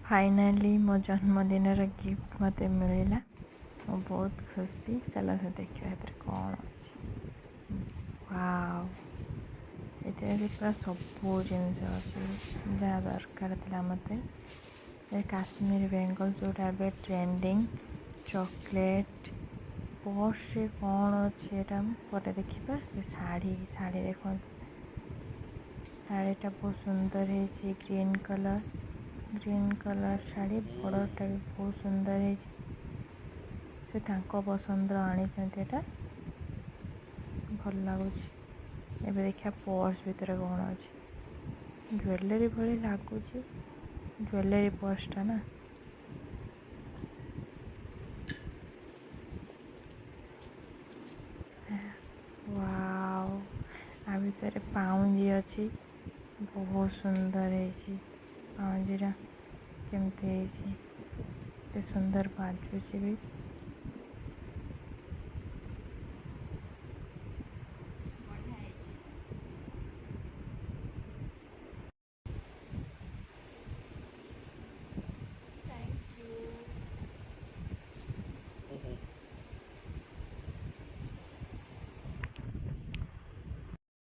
Finally मो जन्मदिन gift मत मिलला। मु बहुत खुशी। चलो से देखिए कौन अच्छी। वाव ये पूरा सब जिनस अच्छी जहाँ दरकार था मत। काश्मीर बेंगल जोटा ट्रेंडिंग चॉकलेट पर्स कौन अच्छे पर देखा शाढ़ी शाढ़ी देख शाढ़ीटा बहुत सुंदर है ग्रीन कलर शाढ़ी बड़टा भी बहुत सुंदर है से पसंद आनी भल लगुच। एबे देखा पर्स भितर कौन अच्छे ज्वेलरी भली लगुच ज्वेलरी पर्सटा ना। वाव आ भितर पाउंजी अच्छी बहुत सुंदर है पाउंजीरा केमती सुंदर बाजुची भी।